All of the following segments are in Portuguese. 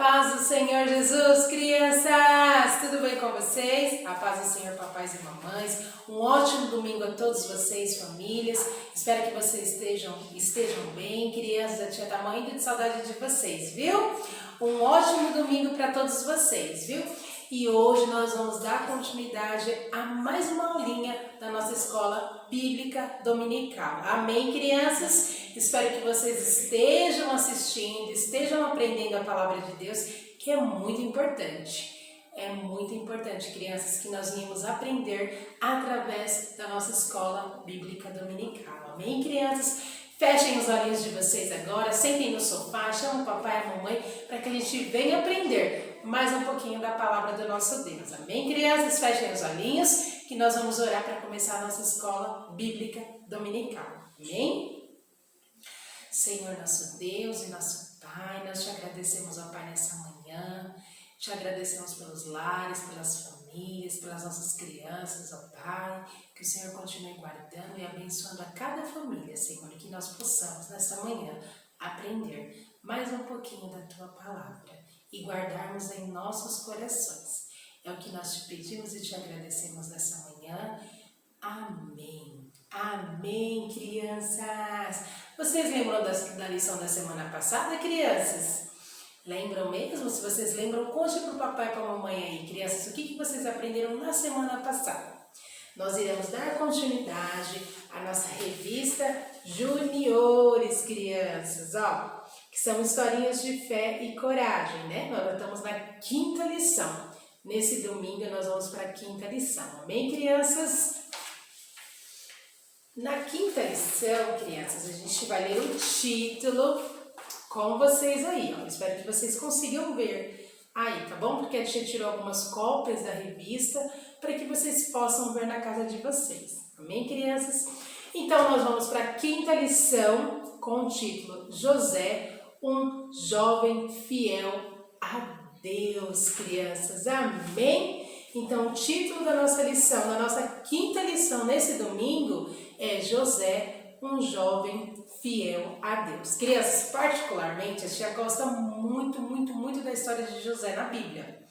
paz do Senhor Jesus, crianças! Tudo bem com vocês? A paz do Senhor, papais e mamães. Um ótimo domingo a todos vocês, famílias. Espero que vocês estejam bem. Crianças, a tia tá morrendo de saudade de vocês, viu? Um ótimo domingo para todos vocês, viu? E hoje nós vamos dar continuidade a mais uma aulinha da nossa escola bíblica dominical. Amém, crianças? Espero que vocês estejam assistindo, estejam aprendendo a palavra de Deus, que é muito importante. É muito importante, crianças, que nós venhamos aprender através da nossa escola bíblica dominical. Amém, crianças? Fechem os olhinhos de vocês agora, sentem no sofá, chamem o papai e a mamãe para que a gente venha aprender mais um pouquinho da palavra do nosso Deus. Amém, crianças? Fechem os olhinhos que nós vamos orar para começar a nossa escola bíblica dominical. Amém? Senhor, nosso Deus e nosso Pai, nós te agradecemos, ó Pai, nessa manhã. Te agradecemos pelos lares, pelas famílias, pelas nossas crianças, ó Pai. Que o Senhor continue guardando e abençoando a cada família, Senhor, e que nós possamos, nessa manhã, aprender mais um pouquinho da Tua palavra e guardarmos em nossos corações. É o que nós te pedimos e te agradecemos nessa manhã. Amém. Amém, crianças. Vocês lembram da lição da semana passada, crianças? Lembram mesmo? Se vocês lembram, conte para o papai e para a mamãe aí, crianças, o que vocês aprenderam na semana passada. Nós iremos dar continuidade à nossa revista Juniores, crianças, ó, que são historinhas de fé e coragem, né? Nós estamos na quinta lição. Nesse domingo nós vamos para a quinta lição, amém, crianças? Na quinta lição, crianças, a gente vai ler o título com vocês aí, ó. Espero que vocês consigam ver aí, tá bom? Porque a gente tirou algumas cópias da revista para que vocês possam ver na casa de vocês. Amém, crianças? Então, nós vamos para a quinta lição com o título José, um jovem fiel a Deus, crianças. Amém? Então, o título da nossa lição, da nossa quinta lição nesse domingo é José, um jovem fiel a Deus. Crianças, particularmente, a tia gosta muito da história de José na Bíblia.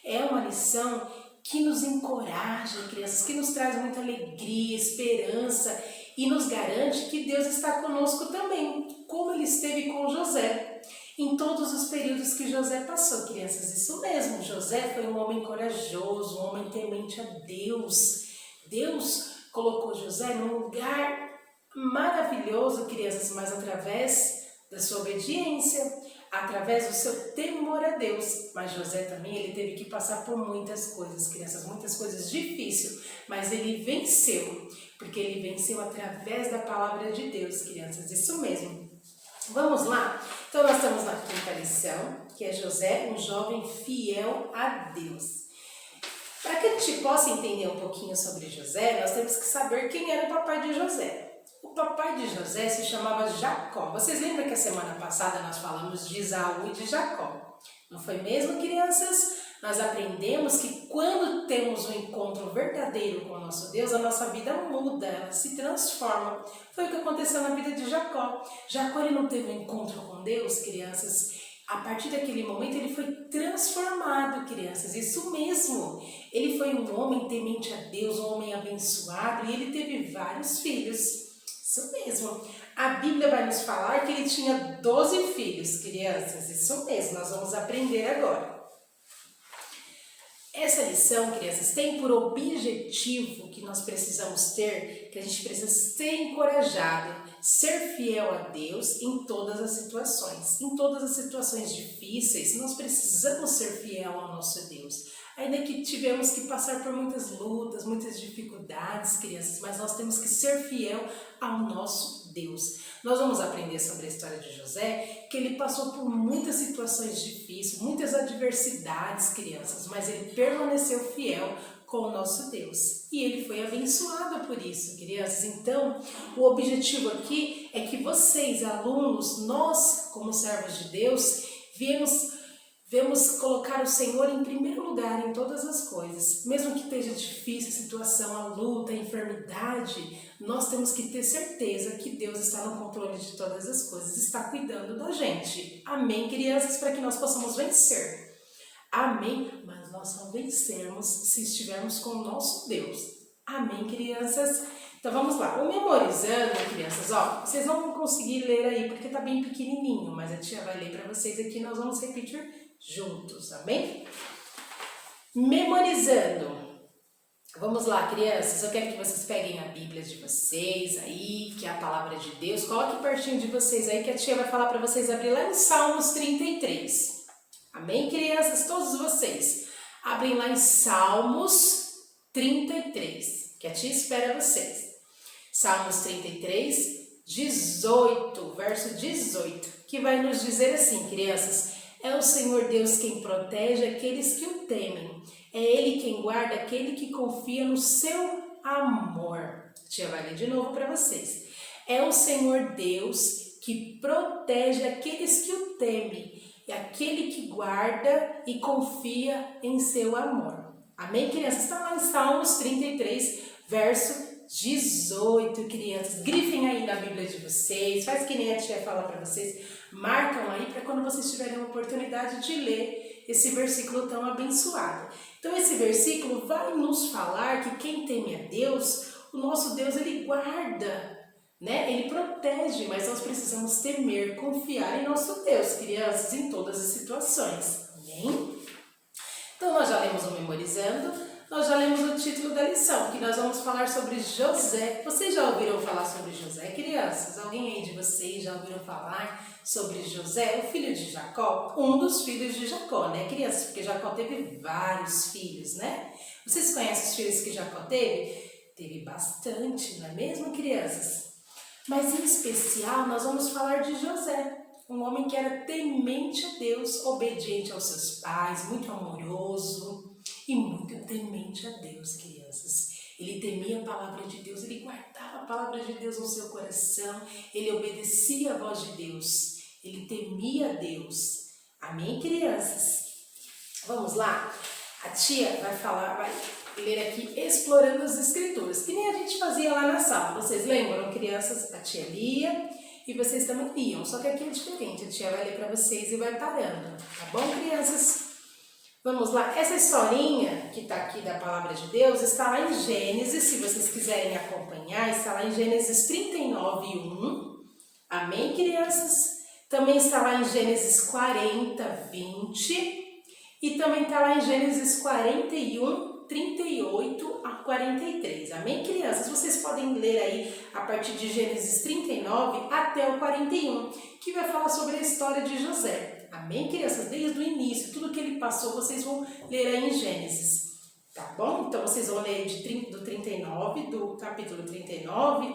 É uma lição que nos encoraja, crianças, que nos traz muita alegria, esperança e nos garante que Deus está conosco também, como Ele esteve com José em todos os períodos que José passou, crianças. Isso mesmo, José foi um homem corajoso, um homem temente a Deus. Deus colocou José num lugar maravilhoso, crianças, mas através da sua obediência, através do seu temor a Deus. Mas José também, ele teve que passar por muitas coisas, crianças, muitas coisas difíceis, mas ele venceu, porque ele venceu através da palavra de Deus, crianças, isso mesmo. Vamos lá? Então nós estamos na quinta lição, que é José, um jovem fiel a Deus. Para que a gente possa entender um pouquinho sobre José, nós temos que saber quem era o papai de José. O papai de José se chamava Jacó. Vocês lembram que a semana passada nós falamos de Esaú e de Jacó? Não foi mesmo, crianças? Nós aprendemos que quando temos um encontro verdadeiro com o nosso Deus, a nossa vida muda, ela se transforma. Foi o que aconteceu na vida de Jacó. Jacó, ele não teve um encontro com Deus, crianças. A partir daquele momento ele foi transformado, crianças, isso mesmo. Ele foi um homem temente a Deus, um homem abençoado e ele teve vários filhos. Isso mesmo. A Bíblia vai nos falar que ele tinha 12 filhos, crianças, isso mesmo, nós vamos aprender agora. Essa lição, crianças, tem por objetivo que nós precisamos ter, que a gente precisa ser encorajado, ser fiel a Deus em todas as situações. Em todas as situações difíceis, nós precisamos ser fiel ao nosso Deus. Ainda que tivemos que passar por muitas lutas, muitas dificuldades, crianças, mas nós temos que ser fiel ao nosso Deus. Nós vamos aprender sobre a história de José, que ele passou por muitas situações difíceis, muitas adversidades, crianças, mas ele permaneceu fiel com o nosso Deus. E ele foi abençoado por isso, crianças. Então, o objetivo aqui é que vocês, alunos, nós, como servos de Deus, viemos Devemos colocar o Senhor em primeiro lugar em todas as coisas. Mesmo que esteja difícil a situação, a luta, a enfermidade, nós temos que ter certeza que Deus está no controle de todas as coisas, está cuidando da gente. Amém, crianças? Para que nós possamos vencer. Amém? Mas nós só vencermos se estivermos com o nosso Deus. Amém, crianças? Então vamos lá. O memorizando, crianças, ó, vocês não vão conseguir ler aí porque tá bem pequenininho, mas a tia vai ler para vocês aqui, nós vamos repetir juntos, amém? Memorizando. Vamos lá, crianças, eu quero que vocês peguem a Bíblia de vocês aí, que é a palavra de Deus. Coloque pertinho de vocês aí que a tia vai falar para vocês abrir lá em Salmos 33. Amém, crianças? Todos vocês. Abrem lá em Salmos 33, que a tia espera vocês. Salmos 33, 18, verso 18, que vai nos dizer assim, crianças: é o Senhor Deus quem protege aqueles que o temem. É Ele quem guarda aquele que confia no seu amor. A tia vai ler de novo para vocês. É o Senhor Deus que protege aqueles que o temem. É aquele que guarda e confia em seu amor. Amém, crianças? Está lá em Salmos 33, verso 18, crianças. Grifem aí na Bíblia de vocês. Faz que nem a tia fala para vocês. Marcam aí para quando vocês tiverem a oportunidade de ler esse versículo tão abençoado. Então esse versículo vai nos falar que quem teme a Deus, o nosso Deus, ele guarda, né? Ele protege, mas nós precisamos temer, confiar em nosso Deus, crianças, em todas as situações. Amém? Então nós já lemos o Memorizando, nós já lemos o título da lição, que nós vamos falar sobre José. Vocês já ouviram falar sobre José, crianças? Alguém aí de vocês já ouviram falar sobre José, o filho de Jacó? Um dos filhos de Jacó, né, crianças? Porque Jacó teve vários filhos, né? Vocês conhecem os filhos que Jacó teve? Teve bastante, não é mesmo, crianças? Mas em especial nós vamos falar de José, um homem que era temente a Deus, obediente aos seus pais, muito amoroso e muito temente a Deus, crianças. Ele temia a palavra de Deus, ele guardava a palavra de Deus no seu coração, ele obedecia a voz de Deus, ele temia a Deus. Amém, crianças? Vamos lá? A tia vai falar, vai ler aqui Explorando as Escrituras, que nem a gente fazia lá na sala. Vocês lembram, crianças? A tia lia e vocês também liam, só que aqui é diferente. A tia vai ler para vocês e vai parando, tá bom, crianças? Vamos lá, essa historinha que está aqui da palavra de Deus está lá em Gênesis, se vocês quiserem acompanhar, está lá em Gênesis 39, 1. Amém, crianças? Também está lá em Gênesis 40, 20. E também está lá em Gênesis 41, 38 a 43. Amém, crianças? Vocês podem ler aí a partir de Gênesis 39 até o 41, que vai falar sobre a história de José. Amém, crianças? Desde o início, tudo que ele passou, vocês vão ler aí em Gênesis. Tá bom? Então, vocês vão ler do 39, do capítulo 39,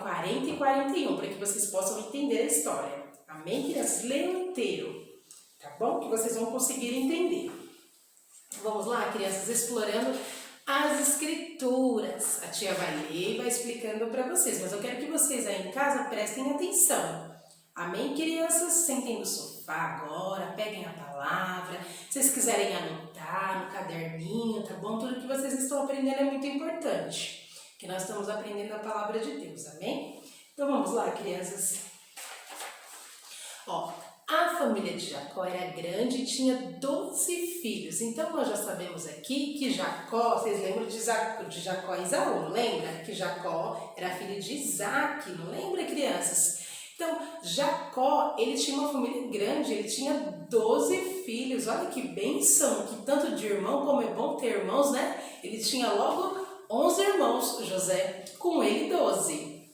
40 e 41, para que vocês possam entender a história. Amém, crianças? Leiam inteiro, tá bom? Que vocês vão conseguir entender. Vamos lá, crianças, explorando as Escrituras. A tia vai ler e vai explicando para vocês, mas eu quero que vocês aí em casa prestem atenção. Amém, crianças? Sentem no sofá agora, peguem a palavra. Se vocês quiserem anotar no caderninho, tá bom? Tudo que vocês estão aprendendo é muito importante, que nós estamos aprendendo a palavra de Deus, amém? Então vamos lá, crianças. Ó, a família de Jacó era grande e tinha 12 filhos. Então nós já sabemos aqui que Jacó, vocês lembram de Jacó e Esaú, lembra? Que Jacó era filho de Isaac, não lembra, crianças? Então, Jacó, ele tinha uma família grande, ele tinha 12 filhos. Olha que bênção, que tanto de irmão, como é bom ter irmãos, né? Ele tinha logo 11 irmãos, José, com ele 12.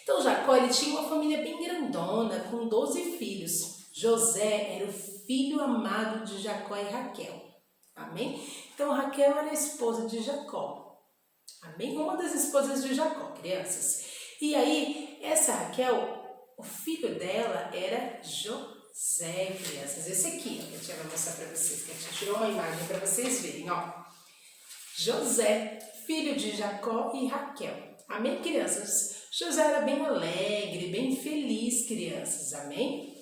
Então, Jacó, ele tinha uma família bem grandona, com 12 filhos. José era o filho amado de Jacó e Raquel. Amém? Então, Raquel era a esposa de Jacó. Amém? Uma das esposas de Jacó, crianças. E aí, essa Raquel, o filho dela era José, crianças. Esse aqui, ó, que a tia vai mostrar para vocês, que a tia tirou uma imagem para vocês verem, ó. José, filho de Jacó e Raquel. Amém, crianças? José era bem alegre, bem feliz, crianças. Amém?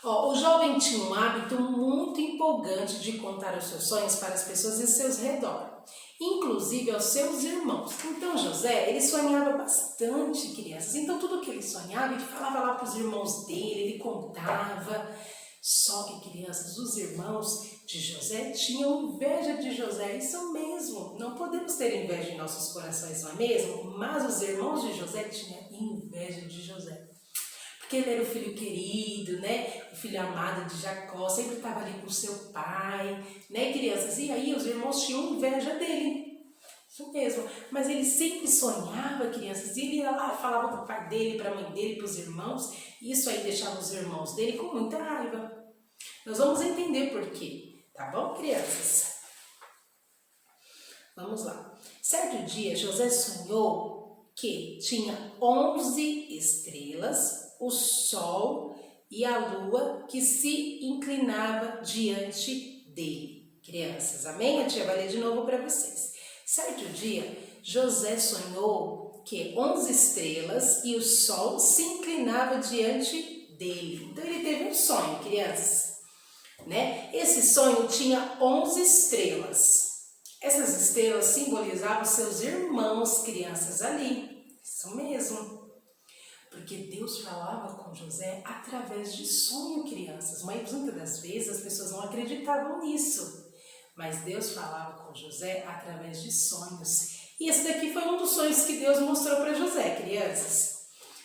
Ó, o jovem tinha um hábito muito empolgante de contar os seus sonhos para as pessoas em seus redor, inclusive aos seus irmãos. Então José, ele sonhava bastante, crianças. Então tudo que ele sonhava, ele falava lá para os irmãos dele, ele contava. Só que, crianças, os irmãos de José tinham inveja de José, isso mesmo. Não podemos ter inveja em nossos corações, não é mesmo? Mas os irmãos de José tinham inveja de José. Porque ele era o filho querido, né? O filho amado de Jacó, sempre estava ali com seu pai, né, crianças? E aí os irmãos tinham inveja dele. Isso mesmo. Mas ele sempre sonhava, crianças, e ele ia lá, falava para o pai dele, para a mãe dele, para os irmãos. E isso aí deixava os irmãos dele com muita raiva. Nós vamos entender por quê, tá bom, crianças? Vamos lá. Certo dia, José sonhou que tinha 11 estrelas, o sol e a lua que se inclinava diante dele. Crianças, amém? A tia vai ler de novo para vocês. Certo dia, José sonhou que 11 estrelas e o sol se inclinava diante dele. Então ele teve um sonho, crianças, né? Esse sonho tinha 11 estrelas. Essas estrelas simbolizavam seus irmãos, crianças, ali. Isso mesmo. Porque Deus falava com José através de sonho, crianças. Mas muitas das vezes as pessoas não acreditavam nisso. Mas Deus falava com José através de sonhos. E esse daqui foi um dos sonhos que Deus mostrou para José, crianças.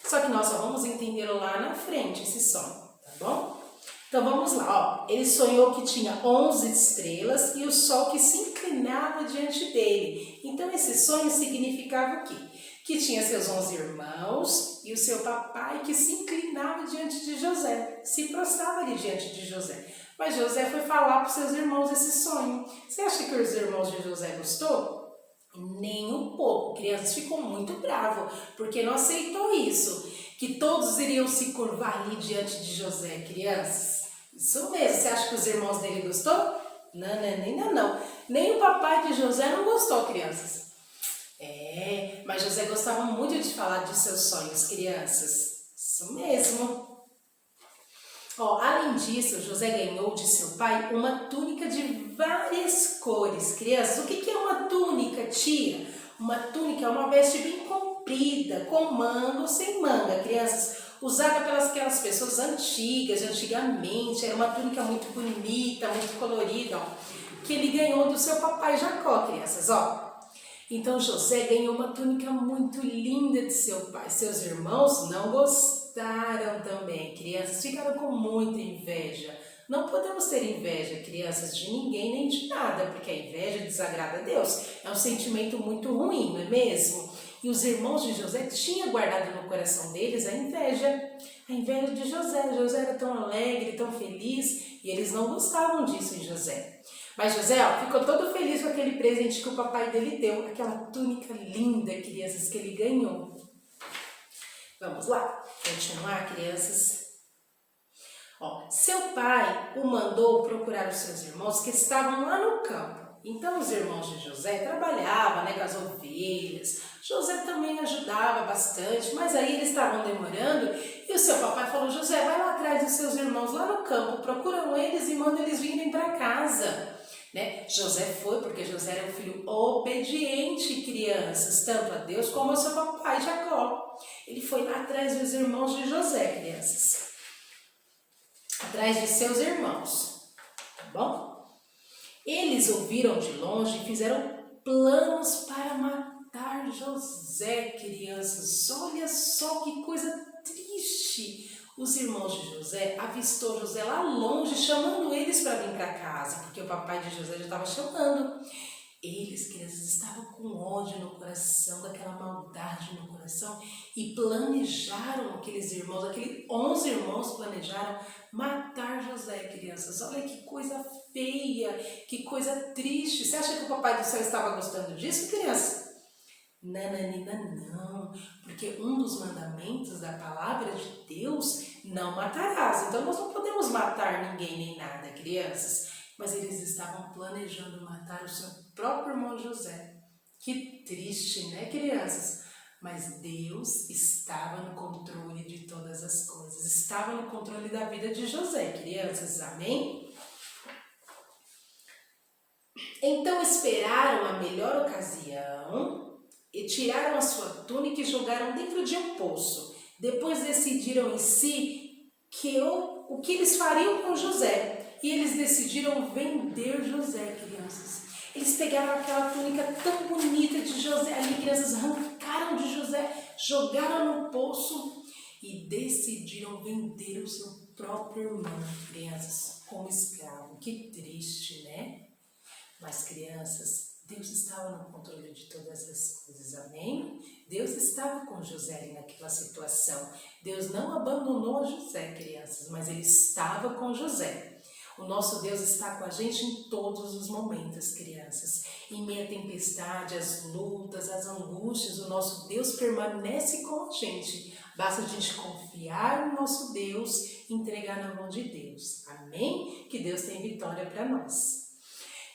Só que nós só vamos entender lá na frente esse sonho, tá bom? Então vamos lá, ó. Ele sonhou que tinha 11 estrelas e o sol que se inclinava diante dele. Então esse sonho significava o quê? Que tinha seus 11 irmãos e o seu papai que se inclinava diante de José, se prostrava ali diante de José. Mas José foi falar para os seus irmãos esse sonho. Você acha que os irmãos de José gostou? Nem um pouco. Crianças ficou muito bravo porque não aceitou isso, que todos iriam se curvar ali diante de José, crianças. Isso mesmo. Você acha que os irmãos dele gostou? Não. Nem o papai de José não gostou, crianças. Mas José gostava muito de falar de seus sonhos, crianças. Isso mesmo. Ó, além disso, José ganhou de seu pai uma túnica de várias cores. Crianças, o que é uma túnica, tia? Uma túnica é uma veste bem comprida, com manga ou sem manga, crianças. Usada pelas aquelas pessoas antigas, antigamente. Era uma túnica muito bonita, muito colorida, ó, que ele ganhou do seu papai Jacó, crianças, ó. Então José ganhou uma túnica muito linda de seu pai. Seus irmãos não gostaram também, crianças, ficaram com muita inveja. Não podemos ter inveja, crianças, de ninguém nem de nada, porque a inveja desagrada a Deus. É um sentimento muito ruim, não é mesmo? E os irmãos de José tinham guardado no coração deles a inveja de José. José era tão alegre, tão feliz, e eles não gostavam disso em José. Mas José, ó, ficou todo feliz com aquele presente que o papai dele deu, aquela túnica linda, crianças, que ele ganhou. Vamos lá, continuar, crianças. Ó, seu pai o mandou procurar os seus irmãos que estavam lá no campo. Então os irmãos de José trabalhavam, né, com as ovelhas. José também ajudava bastante, mas aí eles estavam demorando e o seu papai falou: José, vai lá atrás dos seus irmãos lá no campo, procuram eles e manda eles virem para casa. Né? José foi, porque José era um filho obediente, crianças, tanto a Deus como ao seu papai Jacó. Ele foi lá atrás dos irmãos de José, crianças. Atrás de seus irmãos, tá bom? Eles ouviram de longe e fizeram planos para matar José, crianças. Olha só que coisa triste. Os irmãos de José avistou José lá longe, chamando eles para vir para casa, porque o papai de José já estava chamando. Eles, crianças, estavam com ódio no coração, daquela maldade no coração, e planejaram, aqueles irmãos, aqueles 11 irmãos planejaram matar José, crianças. Olha que coisa feia, que coisa triste. Você acha que o papai do céu estava gostando disso, crianças? Não, porque um dos mandamentos da palavra de Deus, não matarás. Então nós não podemos matar ninguém nem nada, crianças. Mas eles estavam planejando matar o seu próprio irmão José. Que triste, né, crianças? mas Deus estava no controle de todas as coisas, estava no controle da vida de José, crianças, amém? Então esperaram a melhor ocasião e tiraram a sua túnica e jogaram dentro de um poço. Depois decidiram em si o que eles fariam com José. E eles decidiram vender José, crianças. Eles pegaram aquela túnica tão bonita de José ali, crianças, arrancaram de José, jogaram no poço e decidiram vender o seu próprio irmão, crianças, como escravo. Que triste, né? Mas, crianças, Deus estava no controle de todas as coisas, amém? Deus estava com José ali naquela situação. Deus não abandonou José, crianças, mas Ele estava com José. O nosso Deus está com a gente em todos os momentos, crianças. Em meio à tempestade, às lutas, às angústias, o nosso Deus permanece com a gente. Basta a gente confiar no nosso Deus e entregar na mão de Deus, amém? Que Deus tem vitória para nós.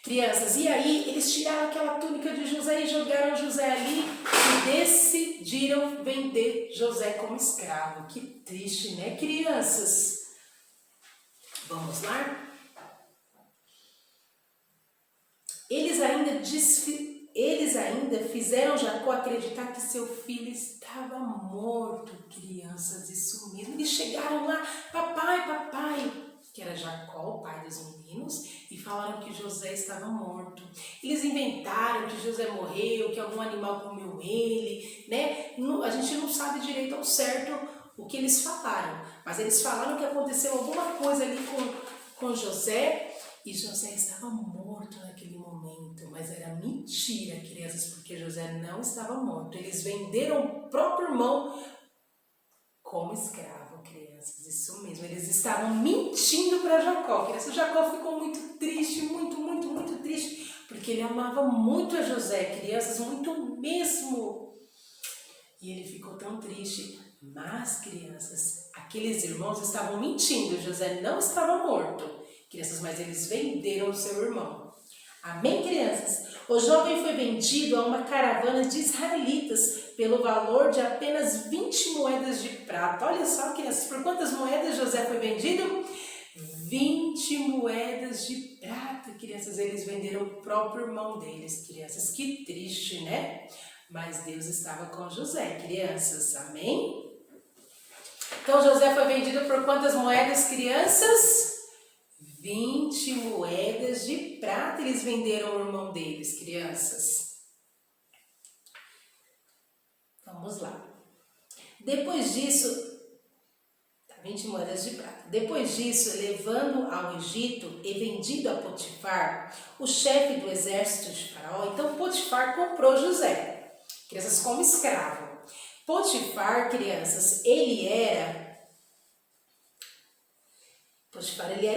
Crianças, e aí eles tiraram aquela túnica de José e jogaram José ali e decidiram vender José como escravo. Que triste, né, crianças? Vamos lá? Eles ainda fizeram Jacó acreditar que seu filho estava morto, crianças, isso mesmo. Eles chegaram lá, papai, que era Jacó, o pai dos meninos, e falaram que José estava morto. Eles inventaram que José morreu, que algum animal comeu ele, né? A gente não sabe direito ao certo o que eles falaram, mas eles falaram que aconteceu alguma coisa ali com José, e José estava morto naquele momento, mas era mentira, crianças, porque José não estava morto. Eles venderam o próprio irmão como escravo, crianças, isso mesmo. Eles estavam mentindo para Jacó, crianças. Jacó ficou muito triste, muito triste, porque ele amava muito a José, crianças, muito mesmo. E ele ficou tão triste. Mas, crianças, aqueles irmãos estavam mentindo. José não estava morto, crianças, mas eles venderam o seu irmão. Amém, crianças? O jovem foi vendido a uma caravana de israelitas pelo valor de apenas 20 moedas de prata. Olha só, crianças, por quantas moedas José foi vendido? 20 moedas de prata, crianças. Eles venderam o próprio irmão deles, crianças. Que triste, né? Mas Deus estava com José, crianças. Amém? Então José foi vendido por quantas moedas, crianças? 20 moedas de prata eles venderam o irmão deles, crianças. Vamos lá. Depois disso, 20 moedas de prata. Depois disso, levando ao Egito e vendido a Potifar, o chefe do exército de Faraó, então Potifar comprou José, crianças, como escravo. Potifar, crianças, ele era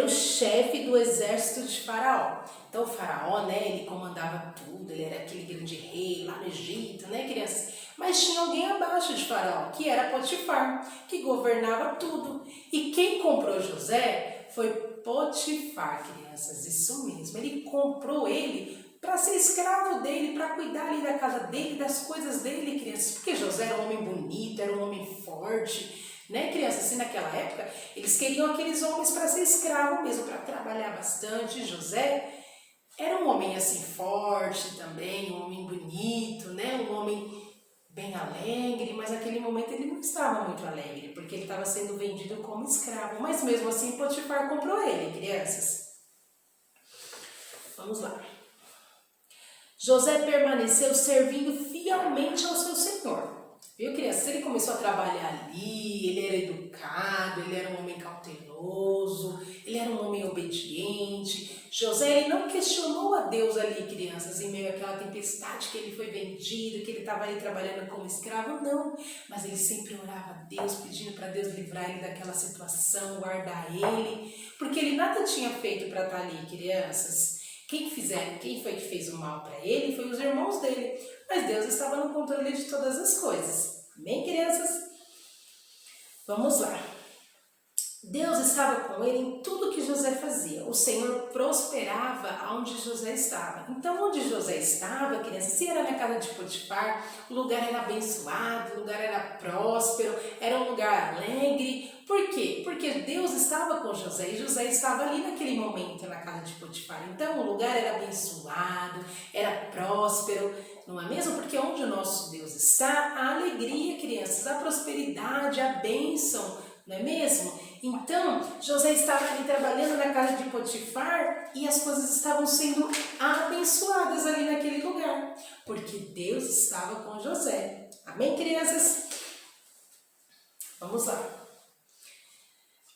o chefe do exército de Faraó. Então o Faraó, né, ele comandava tudo, ele era aquele grande rei lá no Egito, né, crianças? Mas tinha alguém abaixo de Faraó, que era Potifar, que governava tudo. E quem comprou José foi Potifar, crianças, isso mesmo. Ele comprou ele para ser escravo dele, para cuidar ali da casa dele, das coisas dele, crianças. Porque José era um homem bonito, era um homem forte, né, crianças? Assim, naquela época, eles queriam aqueles homens para ser escravo mesmo, para trabalhar bastante. José era um homem assim forte também, um homem bonito, né, um homem bem alegre, mas naquele momento ele não estava muito alegre, porque ele estava sendo vendido como escravo. Mas mesmo assim, Potifar comprou ele, crianças. Vamos lá. José permaneceu servindo fielmente ao seu senhor. Viu, crianças? Ele começou a trabalhar ali, ele era educado, ele era um homem cauteloso, ele era um homem obediente. José, ele não questionou a Deus ali, crianças, em meio àquela tempestade que ele foi vendido, que ele estava ali trabalhando como escravo, não. Mas ele sempre orava a Deus, pedindo para Deus livrar ele daquela situação, guardar ele, porque ele nada tinha feito para estar ali, crianças. Quem foi que fez o mal para ele foi os irmãos dele. Mas Deus estava no controle de todas as coisas. Amém, crianças? Vamos lá. Deus estava com ele em tudo que José fazia? O Senhor prosperava onde José estava. Então, onde José estava, criança, se era na casa de Potifar, o lugar era abençoado, o lugar era próspero, era um lugar alegre. Por quê? Porque Deus estava com José e José estava ali naquele momento na casa de Potifar. Então, o lugar era abençoado, era próspero, não é mesmo? Porque onde o nosso Deus está, a alegria, crianças, a prosperidade, a bênção, não é mesmo? Então, José estava ali trabalhando na casa de Potifar e as coisas estavam sendo abençoadas ali naquele lugar, porque Deus estava com José. Amém, crianças? Vamos lá.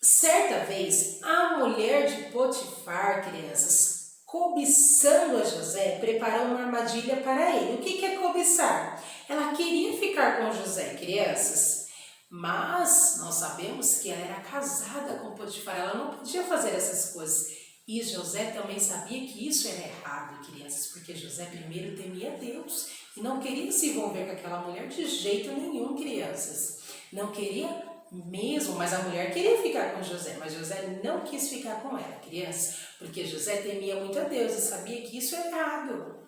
Certa vez, a mulher de Potifar, crianças, cobiçando a José, preparou uma armadilha para ele. O que é cobiçar? Ela queria ficar com José, crianças. Mas nós sabemos que ela era casada com Potifar, ela não podia fazer essas coisas. E José também sabia que isso era errado, crianças, porque José primeiro temia Deus e não queria se envolver com aquela mulher de jeito nenhum, crianças. Não queria mesmo, mas a mulher queria ficar com José, mas José não quis ficar com ela, crianças, porque José temia muito a Deus e sabia que isso é errado.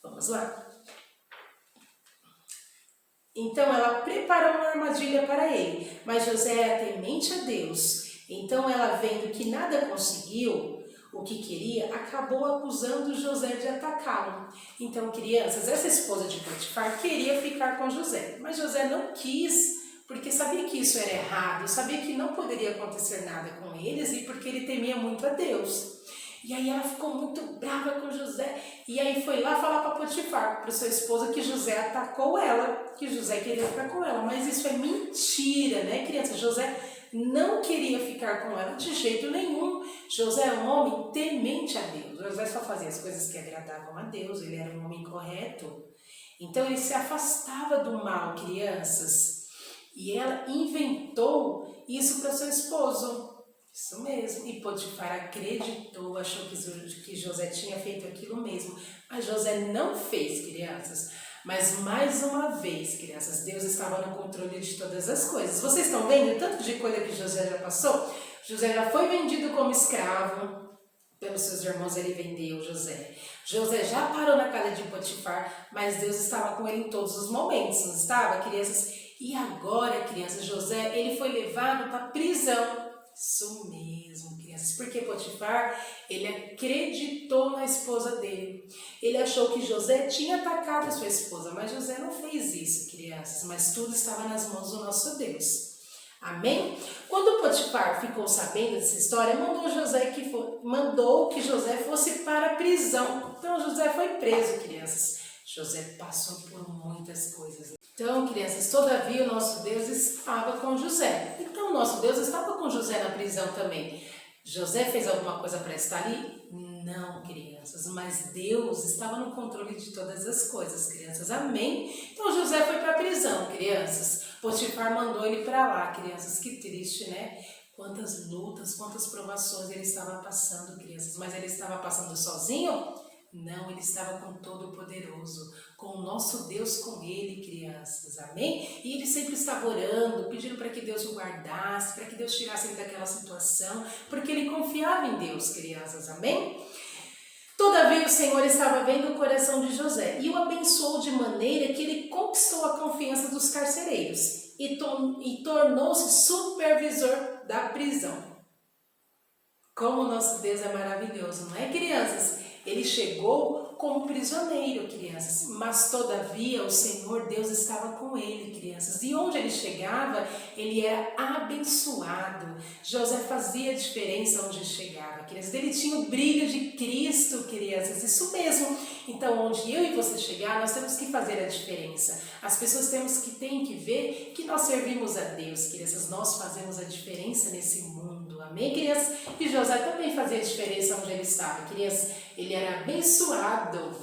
Vamos lá. Então ela preparou uma armadilha para ele, mas José era temente a Deus. Então ela, vendo que nada conseguiu o que queria, acabou acusando José de atacá-lo. Então, crianças, essa esposa de Potifar queria ficar com José, mas José não quis, porque sabia que isso era errado, sabia que não poderia acontecer nada com eles e porque ele temia muito a Deus. E aí ela ficou muito brava com José e aí foi lá falar para Potifar, para sua esposa, que José atacou ela, que José queria ficar com ela. Mas isso é mentira, né, criança? José não queria ficar com ela de jeito nenhum. José é um homem temente a Deus. José só fazia as coisas que agradavam a Deus, ele era um homem correto. Então ele se afastava do mal, crianças. E ela inventou isso para seu esposo. Isso mesmo. E Potifar acreditou, achou que José tinha feito aquilo mesmo. Mas José não fez, crianças. Mas mais uma vez, crianças, Deus estava no controle de todas as coisas. Vocês estão vendo o tanto de coisa que José já passou? José já foi vendido como escravo. Pelos seus irmãos ele vendeu José. José já parou na casa de Potifar, mas Deus estava com ele em todos os momentos, não estava, crianças? E agora, crianças, José, ele foi levado para a prisão. Isso mesmo, crianças, porque Potifar, ele acreditou na esposa dele. Ele achou que José tinha atacado a sua esposa, mas José não fez isso, crianças, mas tudo estava nas mãos do nosso Deus. Amém? Quando Potifar ficou sabendo dessa história, mandou que José fosse para a prisão. Então José foi preso, crianças. José passou por muitas coisas. Então, crianças, todavia o nosso Deus estava com José. Então, o nosso Deus estava com José na prisão também. José fez alguma coisa para estar ali? Não, crianças, mas Deus estava no controle de todas as coisas, crianças. Amém? Então, José foi para a prisão, crianças. Potifar mandou ele para lá, crianças. Que triste, né? Quantas lutas, quantas provações ele estava passando, crianças. Mas ele estava passando sozinho? Não, ele estava com Todo-Poderoso, com o nosso Deus com ele, crianças, amém? E ele sempre estava orando, pedindo para que Deus o guardasse, para que Deus tirasse ele daquela situação, porque ele confiava em Deus, crianças, amém? Todavia o Senhor estava vendo o coração de José e o abençoou de maneira que ele conquistou a confiança dos carcereiros e tornou-se supervisor da prisão. Como o nosso Deus é maravilhoso, não é, crianças? Ele chegou como prisioneiro, crianças, mas todavia o Senhor Deus estava com ele, crianças. E onde ele chegava, ele era abençoado. José fazia diferença onde chegava, crianças. Ele tinha o brilho de Cristo, crianças, isso mesmo. Então, onde eu e você chegar, nós temos que fazer a diferença. As pessoas têm que ver que nós servimos a Deus, crianças. Nós fazemos a diferença nesse mundo, amém, crianças? E José também fazia a diferença onde ele estava, crianças. Ele era abençoado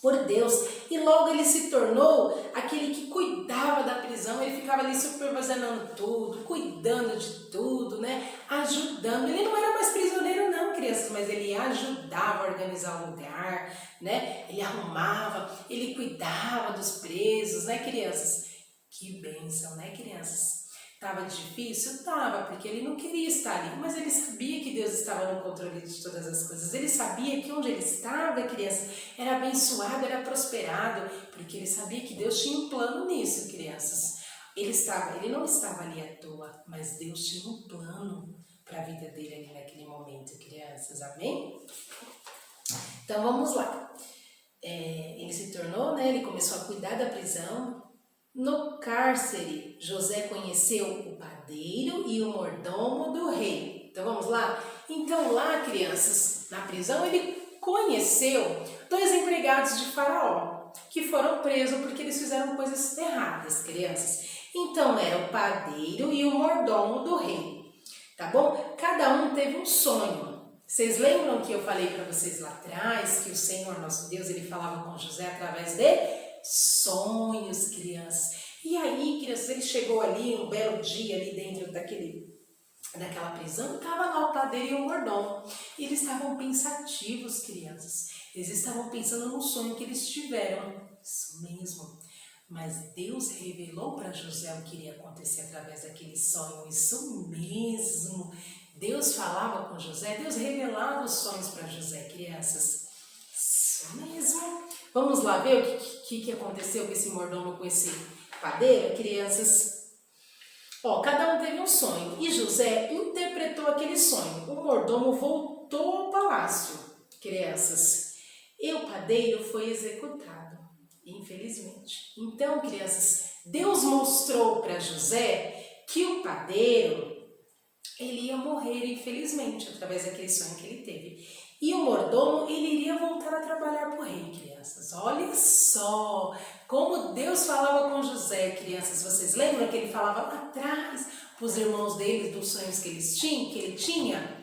por Deus e logo ele se tornou aquele que cuidava da prisão. Ele ficava ali supervisionando tudo, cuidando de tudo, né? Ajudando. Ele não era mais prisioneiro não, crianças, mas ele ajudava a organizar o lugar, né? Ele arrumava, ele cuidava dos presos, né, crianças? Que bênção, né, crianças? Estava difícil? Estava, porque ele não queria estar ali, mas ele sabia que Deus estava no controle de todas as coisas. Ele sabia que onde ele estava, criança, era abençoado, era prosperado, porque ele sabia que Deus tinha um plano nisso, crianças. Ele não estava ali à toa, mas Deus tinha um plano para a vida dele ali naquele momento, crianças, amém? Então vamos lá. Ele se tornou, ele começou a cuidar da prisão. No cárcere, José conheceu o padeiro e o mordomo do rei. Então vamos lá? Então lá, crianças, na prisão, ele conheceu 2 empregados de Faraó, que foram presos porque eles fizeram coisas erradas, crianças. Então era o padeiro e o mordomo do rei, tá bom? Cada um teve um sonho. Vocês lembram que eu falei para vocês lá atrás que o Senhor, nosso Deus, ele falava com José através de sonhos, crianças. E aí, crianças, ele chegou ali um belo dia ali dentro daquela prisão, estava lá o padeiro e o mordomo. E eles estavam pensativos, crianças. Eles estavam pensando no sonho que eles tiveram. Isso mesmo. Mas Deus revelou para José o que iria acontecer através daquele sonho. Isso mesmo. Deus falava com José, Deus revelava os sonhos para José, crianças. Isso mesmo. Vamos lá ver o que aconteceu com esse mordomo, com esse padeiro, crianças. Cada um teve um sonho e José interpretou aquele sonho. O mordomo voltou ao palácio, crianças. E o padeiro foi executado, infelizmente. Então, crianças, Deus mostrou para José que o padeiro, ele ia morrer, infelizmente, através daquele sonho que ele teve. E o mordomo, ele iria voltar a trabalhar para o rei, crianças. Olha só como Deus falava com José, crianças. Vocês lembram que ele falava lá atrás para os irmãos dele dos sonhos que ele tinha?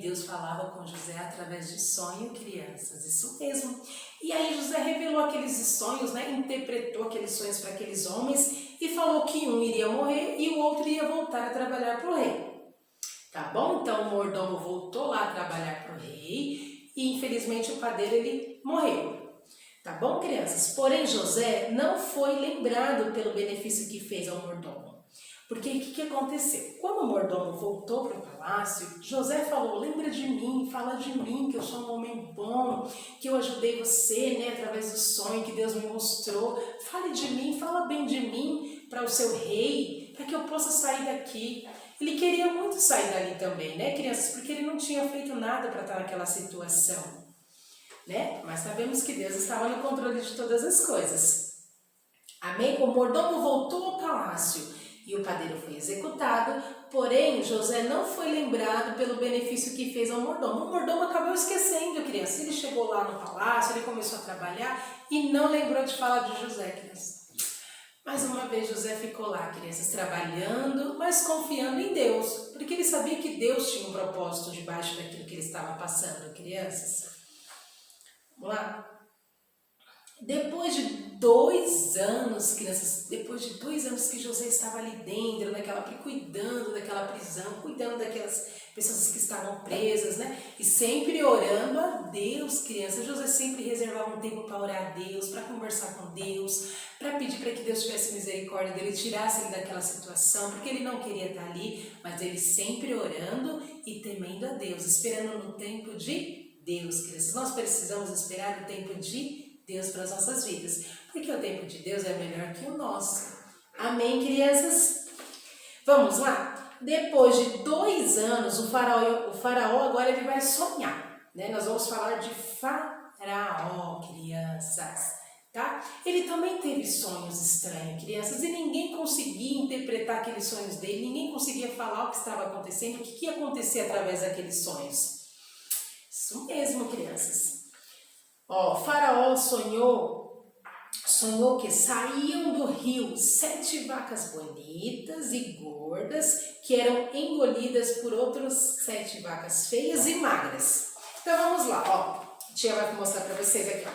Deus falava com José através de sonho, crianças. Isso mesmo. E aí José revelou aqueles sonhos, interpretou aqueles sonhos para aqueles homens e falou que um iria morrer e o outro iria voltar a trabalhar para o rei. Tá bom? Então o mordomo voltou lá a trabalhar para o rei e infelizmente o padeiro ele morreu. Tá bom, crianças? Porém José não foi lembrado pelo benefício que fez ao mordomo. Porque o que aconteceu? Quando o mordomo voltou para o palácio, José falou, lembra de mim, fala de mim, que eu sou um homem bom, que eu ajudei você, através do sonho que Deus me mostrou. Fale de mim, fala bem de mim para o seu rei, para que eu possa sair daqui. Ele queria muito sair dali também, crianças? Porque ele não tinha feito nada para estar naquela situação, Mas sabemos que Deus estava no controle de todas as coisas. Amém? O mordomo voltou ao palácio e o padeiro foi executado, porém José não foi lembrado pelo benefício que fez ao mordomo. O mordomo acabou esquecendo, criança. Ele chegou lá no palácio, ele começou a trabalhar e não lembrou de falar de José, criança. Mais uma vez José ficou lá, crianças, trabalhando, mas confiando em Deus, porque ele sabia que Deus tinha um propósito debaixo daquilo que ele estava passando, crianças. Vamos lá. Depois de 2 anos, crianças, depois de 2 anos que José estava ali dentro, cuidando daquela prisão, cuidando daquelas pessoas que estavam presas, E sempre orando a Deus, crianças. José sempre reservava um tempo para orar a Deus, para conversar com Deus, para pedir para que Deus tivesse misericórdia dele, tirasse ele daquela situação, porque ele não queria estar ali, mas ele sempre orando e temendo a Deus, esperando no tempo de Deus, crianças. Nós precisamos esperar o tempo de Deus para as nossas vidas, porque o tempo de Deus é melhor que o nosso. Amém, crianças? Vamos lá? Depois de 2 anos, o faraó agora ele vai sonhar, Nós vamos falar de Faraó, crianças, tá? Ele também teve sonhos estranhos, crianças, e ninguém conseguia interpretar aqueles sonhos dele, ninguém conseguia falar o que estava acontecendo, o que ia acontecer através daqueles sonhos. Isso mesmo, crianças. Faraó sonhou que saíam do rio 7 vacas bonitas e gordas que eram engolidas por outras 7 vacas feias e magras. Então vamos lá, a tia vai mostrar para vocês aqui.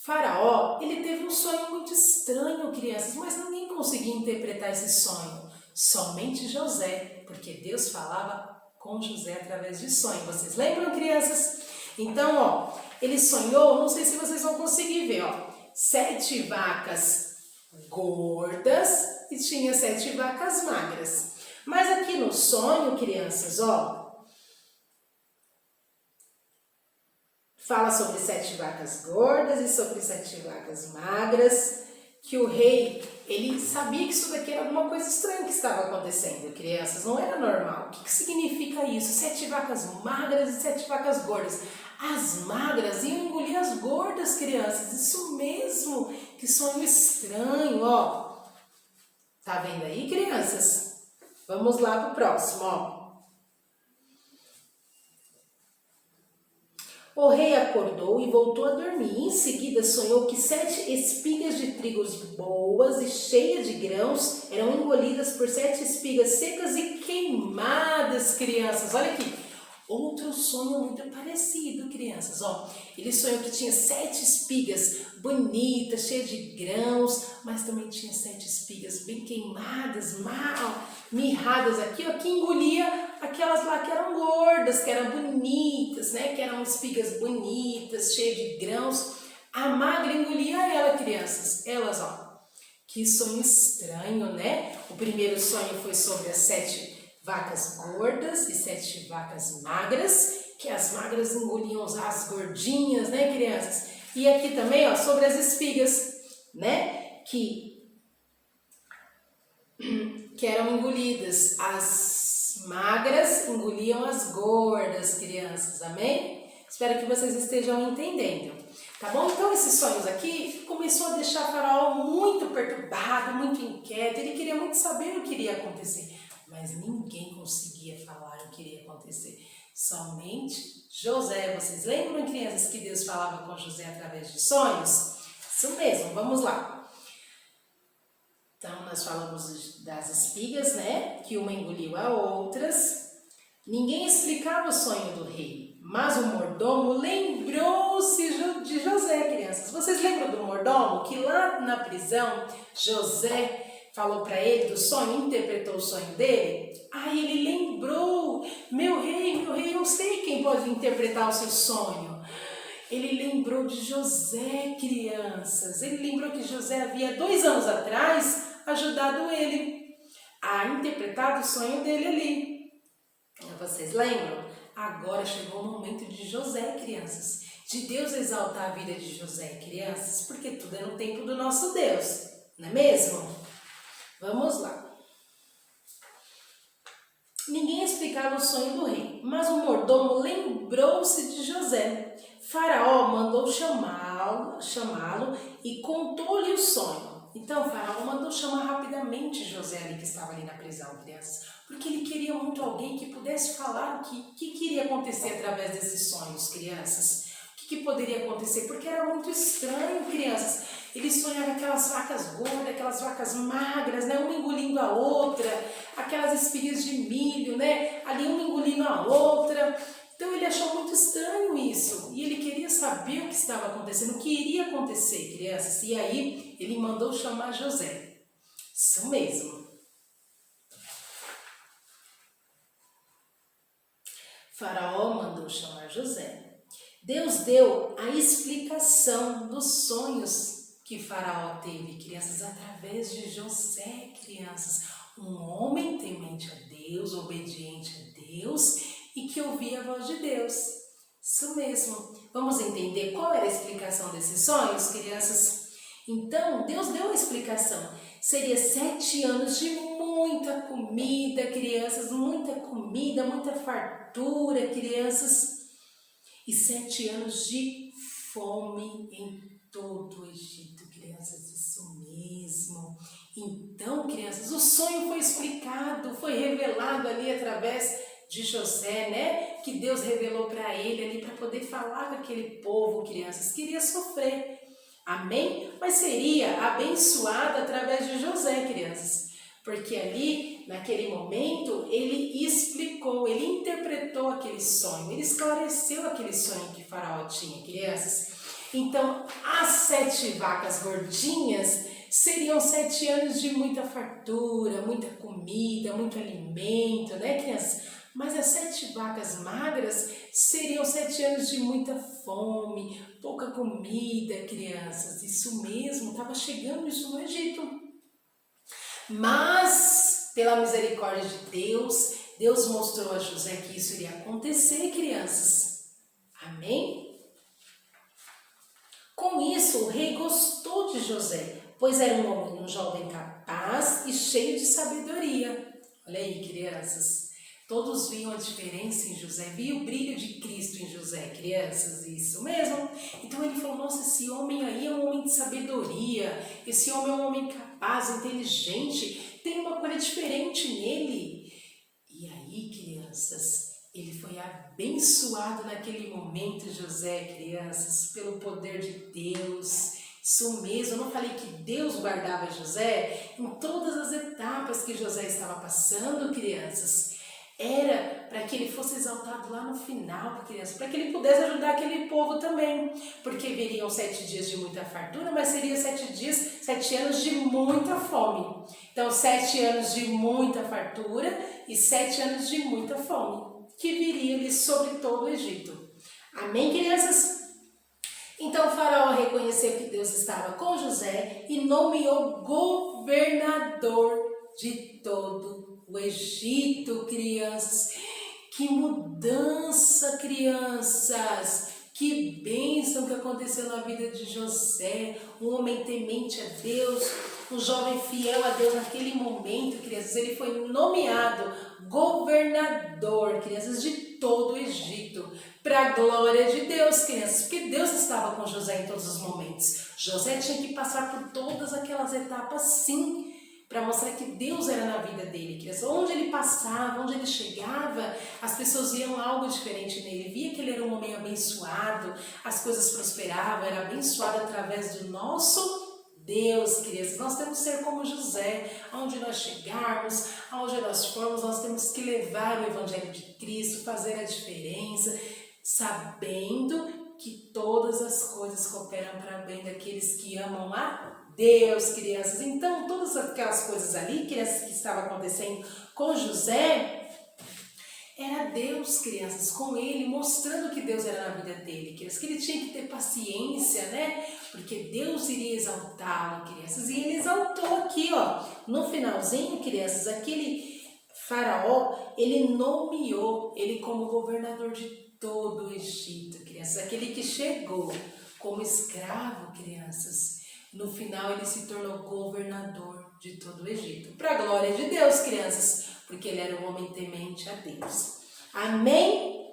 Faraó, ele teve um sonho muito estranho, crianças, mas ninguém conseguia interpretar esse sonho. Somente José, porque Deus falava com José através de sonho. Vocês lembram, crianças? Então, ele sonhou, não sei se vocês vão conseguir ver, 7 vacas gordas e tinha 7 vacas magras. Mas aqui no sonho, crianças, ó, fala sobre 7 vacas gordas e sobre 7 vacas magras, que o rei, ele sabia que isso daqui era alguma coisa estranha que estava acontecendo, crianças, não era normal. O que significa isso? 7 vacas magras e 7 vacas gordas. As magras iam engolir as gordas, crianças, isso mesmo, que sonho estranho, ó. Tá vendo aí, crianças? Vamos lá pro próximo, ó. O rei acordou e voltou a dormir. Em seguida, sonhou que 7 espigas de trigo boas e cheias de grãos eram engolidas por 7 espigas secas e queimadas, crianças. Olha aqui, outro sonho muito parecido, crianças. Ó, ele sonhou que tinha 7 espigas bonitas, cheias de grãos, mas também tinha 7 espigas bem queimadas, mal mirradas aqui, ó, que engolia aquelas lá que eram gordas, que eram bonitas, né? Que eram espigas bonitas, cheias de grãos. A magra engolia ela, crianças. Elas, ó, que sonho estranho, né? O primeiro sonho foi sobre as 7 vacas gordas e 7 vacas magras, que as magras engoliam as gordinhas, né, crianças? E aqui também, ó, sobre as espigas, né? Que eram engolidas. As magras engoliam as gordas, crianças, amém? Espero que vocês estejam entendendo, tá bom? Então esses sonhos aqui começou a deixar Faraó muito perturbado, muito inquieto, ele queria muito saber o que iria acontecer, mas ninguém conseguia falar o que iria acontecer, somente José. Vocês lembram, crianças, que Deus falava com José através de sonhos? Isso mesmo, vamos lá. Então, nós falamos das espigas, né? Que uma engoliu a outras. Ninguém explicava o sonho do rei, mas o mordomo lembrou-se de José, crianças. Vocês lembram do mordomo? Que lá na prisão, José falou para ele do sonho, interpretou o sonho dele? Aí ele lembrou, meu rei, eu sei quem pode interpretar o seu sonho. Ele lembrou de José, crianças. Ele lembrou que José havia 2 anos atrás ajudado ele a interpretar o sonho dele ali. Vocês lembram? Agora chegou o momento de José, crianças. De Deus exaltar a vida de José, crianças, porque tudo é no tempo do nosso Deus, não é mesmo? Vamos lá. Ninguém explicava o sonho do rei, mas o mordomo lembrou-se de José. Faraó mandou chamá-lo e contou-lhe o sonho. Então, Faraó mandou chamar rapidamente José ali, que estava ali na prisão, crianças, porque ele queria muito alguém que pudesse falar o que iria acontecer através desses sonhos, crianças. O que poderia acontecer? Porque era muito estranho, crianças. Ele sonhava aquelas vacas gordas, aquelas vacas magras, né? Uma engolindo a outra, aquelas espigas de milho, né? Ali uma engolindo a outra. Então ele achou muito estranho isso. E ele queria saber o que estava acontecendo, o que iria acontecer, crianças. E aí ele mandou chamar José. Isso mesmo. Faraó mandou chamar José. Deus deu a explicação dos sonhos que Faraó teve, crianças, através de José, crianças. Um homem temente a Deus, obediente a Deus e que ouvia a voz de Deus. Isso mesmo. Vamos entender qual era a explicação desses sonhos, crianças? Então, Deus deu a explicação. Seria 7 anos de muita comida, crianças, muita comida, muita fartura, crianças. E 7 anos de fome em todo o Egito, crianças, isso mesmo. Então, crianças, o sonho foi explicado, foi revelado ali através de José, né? Que Deus revelou para ele ali para poder falar com aquele povo, crianças, que iria sofrer. Amém? Mas seria abençoado através de José, crianças. Porque ali, naquele momento, ele explicou, ele interpretou aquele sonho, ele esclareceu aquele sonho que Faraó tinha, crianças. Então, as 7 vacas gordinhas seriam 7 anos de muita fartura, muita comida, muito alimento, né, crianças? Mas as 7 vacas magras seriam 7 anos de muita fome, pouca comida, crianças. Isso mesmo, estava chegando isso no Egito. Mas, pela misericórdia de Deus, Deus mostrou a José que isso iria acontecer, crianças. Amém? Com isso, o rei gostou de José, pois era um jovem capaz e cheio de sabedoria. Olha aí, crianças. Todos viam a diferença em José, viam o brilho de Cristo em José, crianças, isso mesmo. Então ele falou, nossa, esse homem aí é um homem de sabedoria, esse homem é um homem capaz, inteligente, tem uma coisa diferente nele. E aí, crianças, ele foi abençoado naquele momento, José, crianças, pelo poder de Deus. Isso mesmo, eu não falei que Deus guardava José em todas as etapas que José estava passando, crianças. Era para que ele fosse exaltado lá no final, crianças, para que ele pudesse ajudar aquele povo também, porque viriam 7 dias de muita fartura, mas seriam 7 anos de muita fome. Então, 7 anos de muita fartura e 7 anos de muita fome, que viria ali sobre todo o Egito. Amém, crianças? Então, o faraó reconheceu que Deus estava com José e nomeou governador de todo o Egito, crianças. Que mudança, crianças! Que bênção que aconteceu na vida de José, um homem temente a Deus, um jovem fiel a Deus naquele momento, crianças. Ele foi nomeado governador, crianças, de todo o Egito, para a glória de Deus, crianças, porque Deus estava com José em todos os momentos. José tinha que passar por todas aquelas etapas, sim, para mostrar que Deus era na vida dele, crianças. Onde ele passava, onde ele chegava, as pessoas viam algo diferente nele, via que ele era um homem abençoado, as coisas prosperavam, era abençoado através do nosso Deus, crianças. Nós temos que ser como José, aonde nós chegarmos, aonde nós formos, nós temos que levar o Evangelho de Cristo, fazer a diferença, sabendo que todas as coisas cooperam para o bem daqueles que amam a Deus, crianças. Então, todas aquelas coisas ali, crianças, que estavam acontecendo com José, era Deus, crianças, com ele, mostrando que Deus era na vida dele, crianças, que ele tinha que ter paciência, né? Porque Deus iria exaltá-lo, crianças, e ele exaltou aqui, ó, no finalzinho, crianças, aquele faraó, ele nomeou ele como governador de todo o Egito, crianças, aquele que chegou como escravo, crianças, no final ele se tornou governador de todo o Egito, para a glória de Deus, crianças, porque ele era um homem temente a Deus. Amém?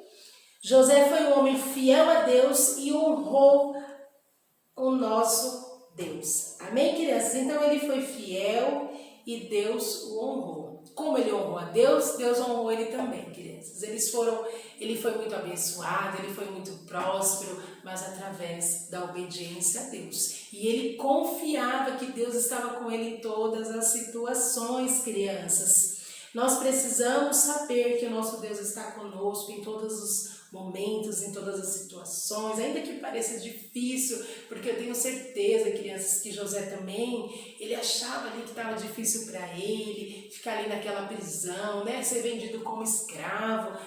José foi um homem fiel a Deus e honrou o nosso Deus. Amém, crianças? Então ele foi fiel e Deus o honrou. Como ele honrou a Deus, Deus honrou ele também, crianças. Ele foi muito abençoado, ele foi muito próspero, mas através da obediência a Deus. E ele confiava que Deus estava com ele em todas as situações, crianças. Nós precisamos saber que o nosso Deus está conosco em todos os momentos, em todas as situações, ainda que pareça difícil, porque eu tenho certeza, crianças, que José também, ele achava ali que estava difícil para ele, ficar ali naquela prisão, né, ser vendido como escravo,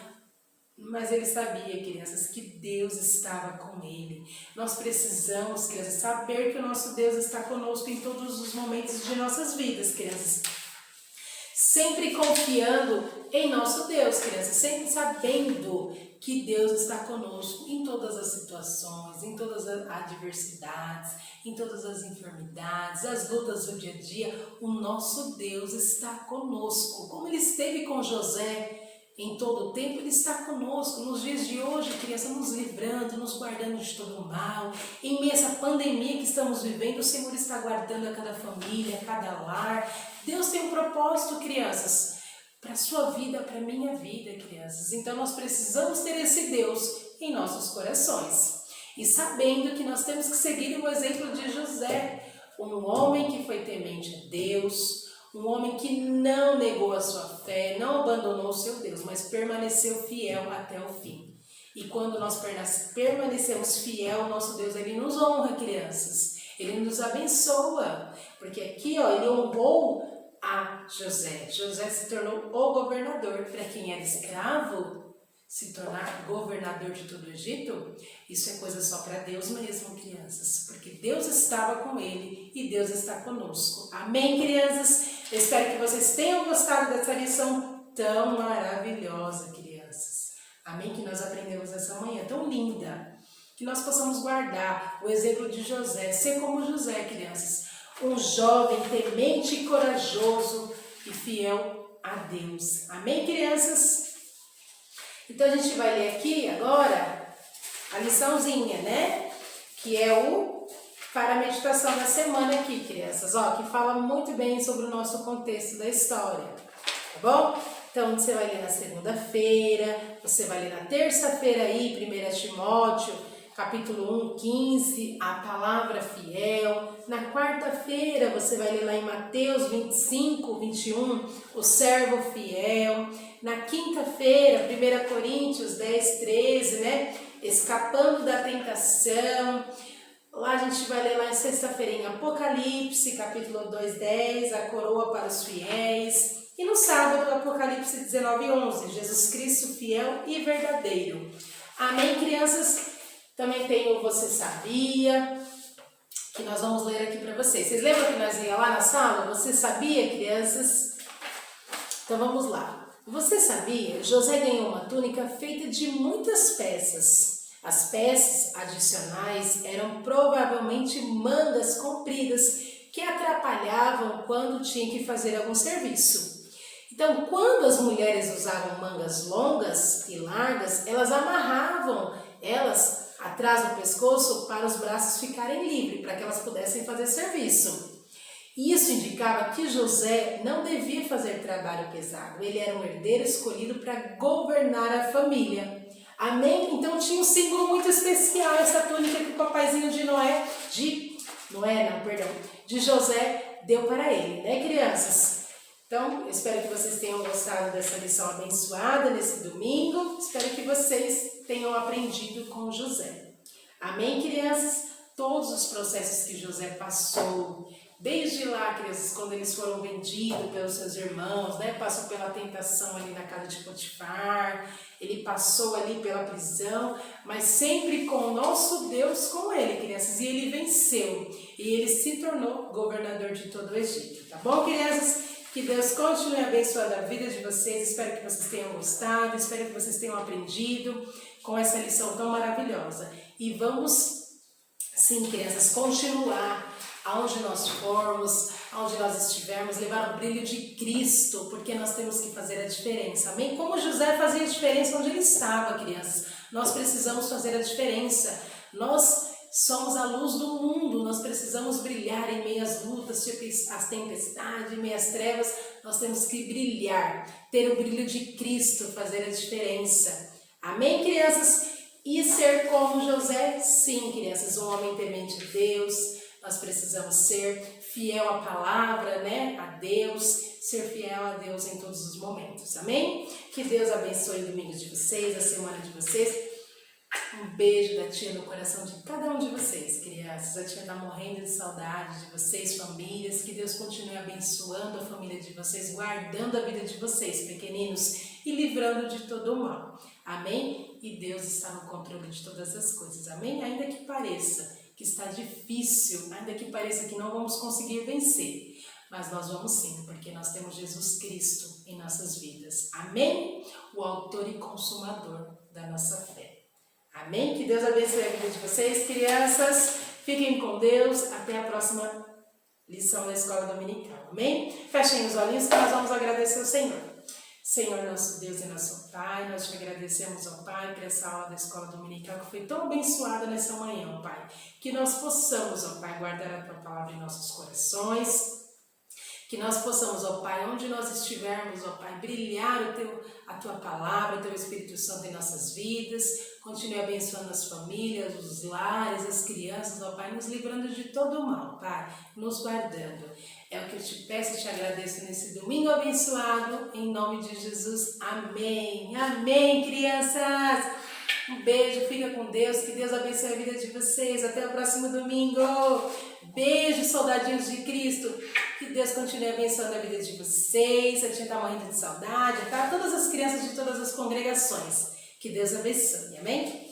mas ele sabia, crianças, que Deus estava com ele. Nós precisamos, crianças, saber que o nosso Deus está conosco em todos os momentos de nossas vidas, crianças. Sempre confiando em nosso Deus, crianças, sempre sabendo que Deus está conosco em todas as situações, em todas as adversidades, em todas as enfermidades, as lutas do dia a dia. O nosso Deus está conosco, como ele esteve com José em todo o tempo, ele está conosco nos dias de hoje, criança, nos livrando, nos guardando de todo o mal. Em meio a essa pandemia que estamos vivendo, o Senhor está guardando a cada família, a cada lar. Deus tem um propósito, crianças, para a sua vida, para a minha vida, crianças. Então nós precisamos ter esse Deus em nossos corações. E sabendo que nós temos que seguir o exemplo de José, um homem que foi temente a Deus, um homem que não negou a sua fé, não abandonou o seu Deus, mas permaneceu fiel até o fim. E quando nós permanecemos fiel, o nosso Deus, ele nos honra, crianças. Ele nos abençoa. Porque aqui, ó, ele honrou a José. José se tornou o governador. Para quem era escravo, se tornar governador de todo o Egito, isso é coisa só para Deus mesmo, crianças. Porque Deus estava com ele e Deus está conosco. Amém, crianças? Eu espero que vocês tenham gostado dessa lição tão maravilhosa, crianças. Amém? Que nós aprendemos essa manhã tão linda. Que nós possamos guardar o exemplo de José, ser como José, crianças. Um jovem temente e corajoso e fiel a Deus. Amém, crianças? Então a gente vai ler aqui agora a liçãozinha, né? Que é o para a meditação da semana aqui, crianças. Ó, que fala muito bem sobre o nosso contexto da história, tá bom? Então você vai ler na segunda-feira, você vai ler na terça-feira aí, 1 Timóteo, capítulo 1, 15, a palavra fiel. Na quarta-feira você vai ler lá em Mateus 25, 21, o servo fiel. Na quinta-feira, 1 Coríntios 10, 13, né? Escapando da tentação. Lá a gente vai ler lá em sexta-feira em Apocalipse, capítulo 2, 10, a coroa para os fiéis. E no sábado, Apocalipse 19, 11, Jesus Cristo fiel e verdadeiro. Amém, crianças? Também tem o Você Sabia, que nós vamos ler aqui para vocês. Vocês lembram que nós ia lá na sala? Você sabia, crianças? Então vamos lá. Você sabia? José ganhou uma túnica feita de muitas peças. As peças adicionais eram provavelmente mangas compridas que atrapalhavam quando tinha que fazer algum serviço. Então, quando as mulheres usavam mangas longas e largas, elas amarravam elas atrás do pescoço para os braços ficarem livres, para que elas pudessem fazer serviço. Isso indicava que José não devia fazer trabalho pesado, ele era um herdeiro escolhido para governar a família. Amém? Então tinha um símbolo muito especial, essa túnica que o papaizinho de José deu para ele, né, crianças? Então, eu espero que vocês tenham gostado dessa lição abençoada nesse domingo. Espero que vocês tenham aprendido com José. Amém, crianças? Todos os processos que José passou, desde lá, crianças, quando eles foram vendidos pelos seus irmãos, né? Passou pela tentação ali na casa de Potifar, ele passou ali pela prisão, mas sempre com o nosso Deus com ele, crianças, e ele venceu. E ele se tornou governador de todo o Egito, tá bom, crianças? Que Deus continue abençoando a vida de vocês, espero que vocês tenham gostado, espero que vocês tenham aprendido com essa lição tão maravilhosa. E vamos, sim, crianças, continuar aonde nós formos, aonde nós estivermos, levar o brilho de Cristo, porque nós temos que fazer a diferença, amém? Como José fazia a diferença onde ele estava, crianças, nós precisamos fazer a diferença, nós somos a luz do mundo, nós precisamos brilhar em meio às lutas, às tempestades, em meio às trevas, nós temos que brilhar, ter o brilho de Cristo, fazer a diferença, amém, crianças? E ser como José, sim, crianças, um homem temente a Deus. Nós precisamos ser fiel à palavra, né? A Deus, ser fiel a Deus em todos os momentos, amém? Que Deus abençoe o domingo de vocês, a semana de vocês. Um beijo da tia no coração de cada um de vocês, crianças. A tia está morrendo de saudade de vocês, famílias. Que Deus continue abençoando a família de vocês, guardando a vida de vocês, pequeninos, e livrando de todo o mal, amém? E Deus está no controle de todas as coisas, amém? Ainda que pareça que está difícil, ainda que pareça que não vamos conseguir vencer, mas nós vamos sim, porque nós temos Jesus Cristo em nossas vidas, amém? O autor e consumador da nossa fé, amém? Que Deus abençoe a vida de vocês, crianças, fiquem com Deus, até a próxima lição da Escola Dominical, amém? Fechem os olhinhos que nós vamos agradecer ao Senhor. Senhor, nosso Deus e nosso Pai, nós te agradecemos, ó Pai, por essa aula da Escola Dominical que foi tão abençoada nessa manhã, ó Pai. Que nós possamos, ó Pai, guardar a Tua Palavra em nossos corações. Que nós possamos, ó Pai, onde nós estivermos, ó Pai, brilhar a Tua Palavra, o Teu Espírito Santo em nossas vidas. Continue abençoando as famílias, os lares, as crianças, ó Pai, nos livrando de todo o mal, Pai, nos guardando. É o que eu te peço e te agradeço nesse domingo abençoado, em nome de Jesus. Amém. Amém, crianças. Um beijo, fica com Deus, que Deus abençoe a vida de vocês. Até o próximo domingo. Beijo, soldadinhos de Cristo. Que Deus continue abençoando a vida de vocês. A tia está morrendo de saudade, tá? Todas as crianças de todas as congregações. Que Deus abençoe, amém?